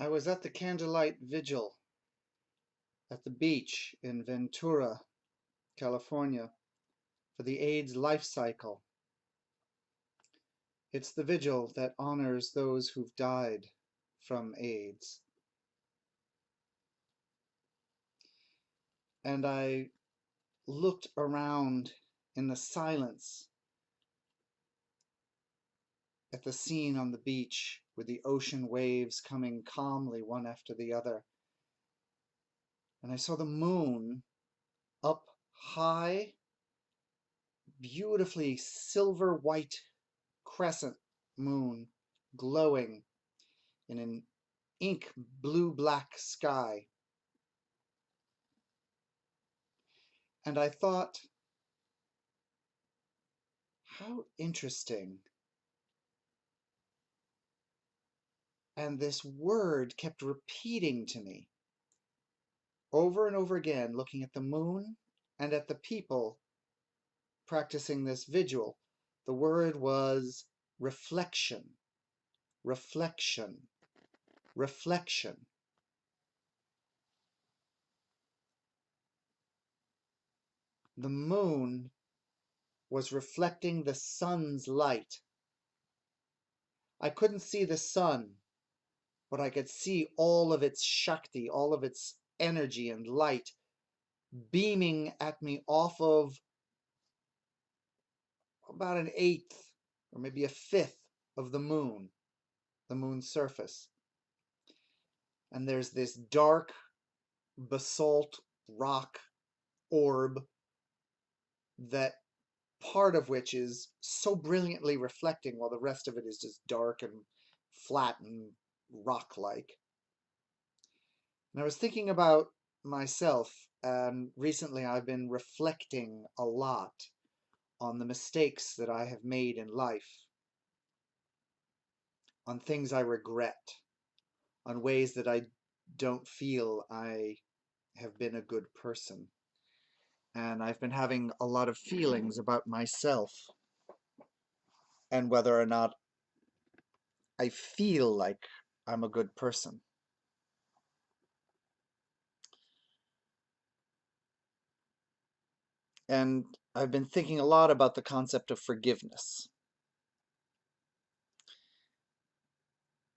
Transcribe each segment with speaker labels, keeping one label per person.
Speaker 1: I was at the candlelight vigil at the beach in Ventura, California, for the AIDS Lifecycle. It's the vigil that honors those who've died from AIDS. And I looked around in the silence at the scene on the beach with the ocean waves coming calmly one after the other. And I saw the moon up high, beautifully silver white crescent moon glowing in an ink blue-black sky. And I thought, how interesting. And this word kept repeating to me over and over again, looking at the moon and at the people practicing this vigil. The word was reflection, reflection, reflection. The moon was reflecting the sun's light. I couldn't see the sun, but I could see all of its Shakti, all of its energy and light beaming at me off of about an eighth or maybe a fifth of the moon's surface. And there's this dark basalt rock orb that part of which is so brilliantly reflecting while the rest of it is just dark and flat and rock-like. And I was thinking about myself, and recently I've been reflecting a lot on the mistakes that I have made in life, on things I regret, on ways that I don't feel I have been a good person. And I've been having a lot of feelings about myself and whether or not I feel like I'm a good person. And I've been thinking a lot about the concept of forgiveness.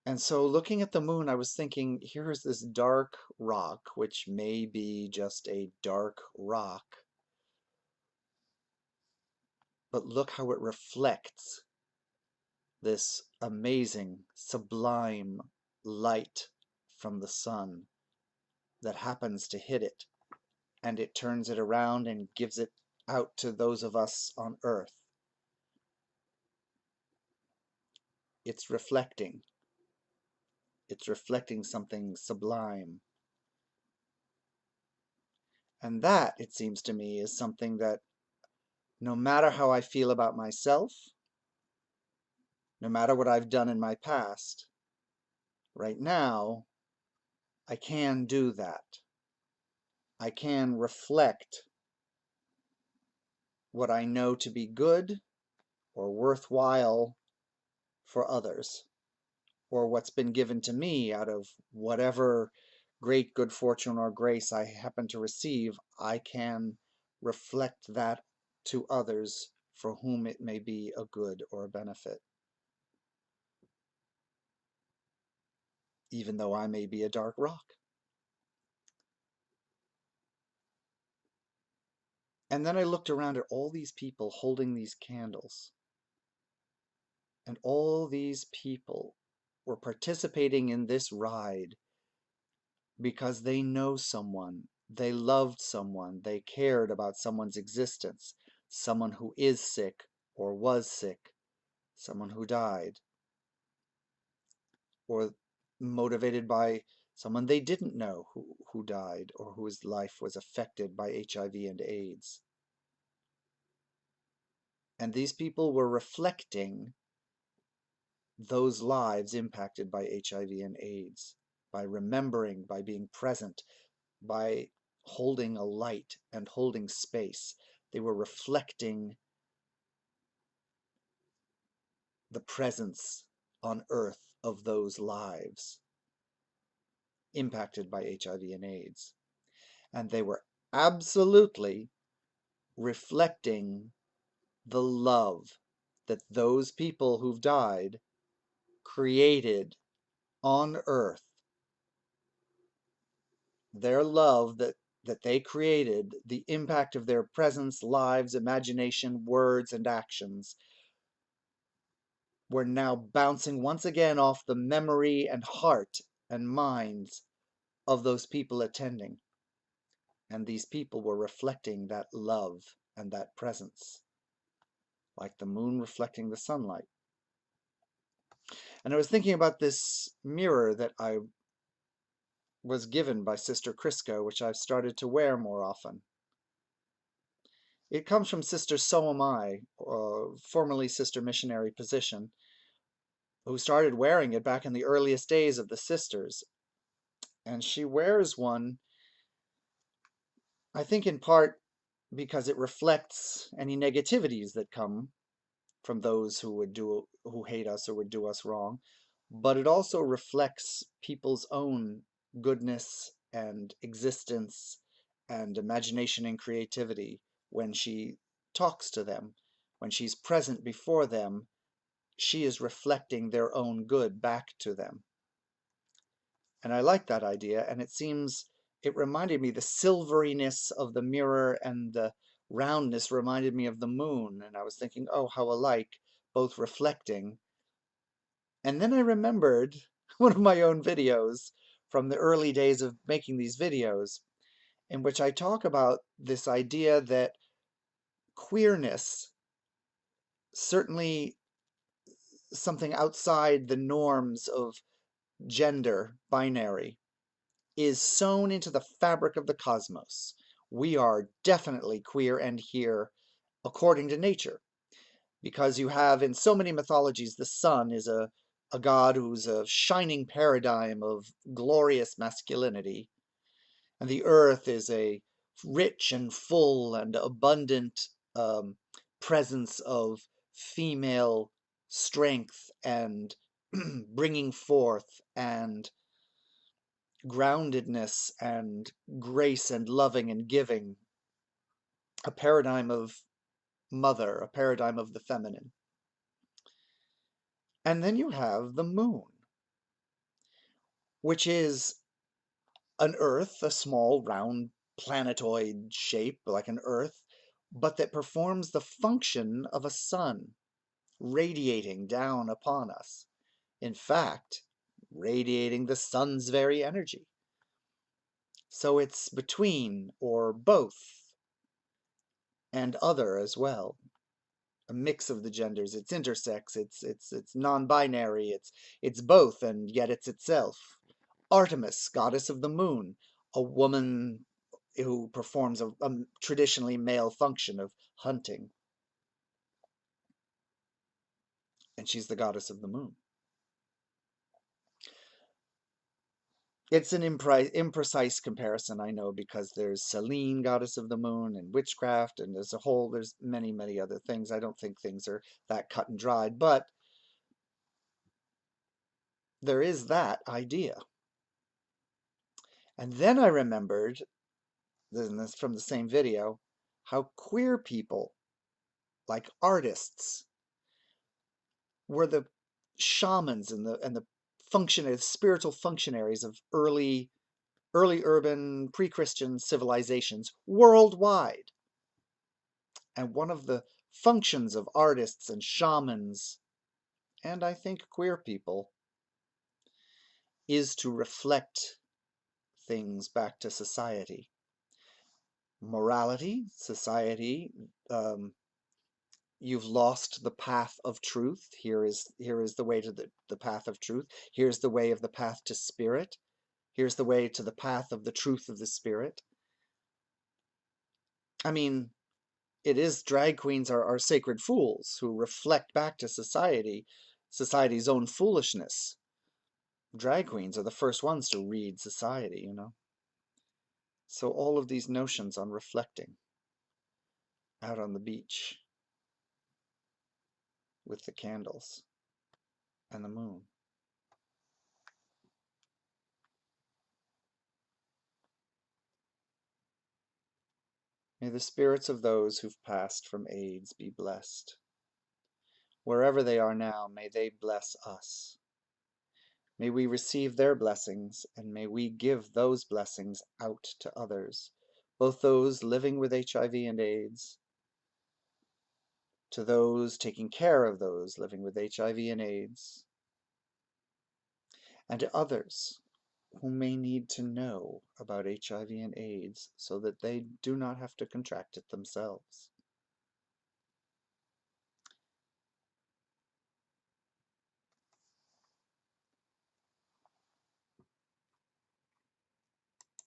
Speaker 1: And so looking at the moon, I was thinking, here's this dark rock, which may be just a dark rock, but look how it reflects this amazing, sublime light from the sun that happens to hit it, and it turns it around and gives it out to those of us on Earth. It's reflecting something sublime. And that, it seems to me, is something that no matter how I feel about myself, no matter what I've done in my past, right now, I can do that. I can reflect what I know to be good or worthwhile for others, or what's been given to me out of whatever great good fortune or grace I happen to receive. I can reflect that to others for whom it may be a good or a benefit, even though I may be a dark rock. And then I looked around at all these people holding these candles. And all these people were participating in this ride because they know someone, they loved someone, they cared about someone's existence, someone who is sick or was sick, someone who died, or motivated by someone they didn't know who died or whose life was affected by HIV and AIDS. And these people were reflecting those lives impacted by HIV and AIDS, by remembering, by being present, by holding a light and holding space. They were reflecting the presence on earth of those lives. impacted by HIV and AIDS. And they were absolutely reflecting the love that those people who've died created on earth. Their love that they created, the impact of their presence, lives, imagination, words, and actions, were now bouncing once again off the memory and heart and minds of those people attending. And these people were reflecting that love and that presence, like the moon reflecting the sunlight. And I was thinking about this mirror that I was given by Sister Crisco, which I've started to wear more often. It comes from Sister So Am I, formerly Sister Missionary Position, who started wearing it back in the earliest days of the sisters. And she wears one, I think in part because it reflects any negativities that come from those who hate us or would do us wrong, but it also reflects people's own goodness and existence and imagination and creativity when she talks to them, when she's present before them. She is reflecting their own good back to them. And I like that idea, and it reminded me, the silveriness of the mirror and the roundness reminded me of the moon, and I was thinking, oh, how alike, both reflecting. And then I remembered one of my own videos from the early days of making these videos, in which I talk about this idea that queerness, certainly something outside the norms of gender binary, is sewn into the fabric of the cosmos. We are definitely queer and here according to nature, because you have in so many mythologies the sun is a god who's a shining paradigm of glorious masculinity, and the earth is a rich and full and abundant presence of female strength and bringing forth and groundedness and grace and loving and giving, a paradigm of mother, a paradigm of the feminine. And then you have the moon, which is an Earth, a small round planetoid shape like an Earth, but that performs the function of a sun, radiating down upon us. In fact, radiating the sun's very energy. So it's between or both and other as well. A mix of the genders. It's intersex, it's non-binary, it's both and yet it's itself. Artemis, goddess of the moon, a woman who performs a traditionally male function of hunting. And she's the goddess of the moon. It's an imprecise comparison, I know, because there's Selene, goddess of the moon, and witchcraft, and there's many, many other things. I don't think things are that cut and dried, but there is that idea. And then I remembered, this from the same video, how queer people, like artists, were the shamans and the spiritual functionaries of early urban pre-Christian civilizations worldwide. And one of the functions of artists and shamans, and I think queer people, is to reflect things back to society. Morality, society, you've lost the path of truth. Here is the way to the path of truth. Here's the way of the path to spirit. Here's the way to the path of the truth of the spirit. I mean, it is drag queens are sacred fools who reflect back to society's own foolishness. Drag queens are the first ones to read society, you know. So all of these notions on reflecting out on the beach with the candles and the moon. May the spirits of those who've passed from AIDS be blessed. Wherever they are now, may they bless us. May we receive their blessings, and may we give those blessings out to others, both those living with HIV and AIDS, to those taking care of those living with HIV and AIDS, and to others who may need to know about HIV and AIDS so that they do not have to contract it themselves.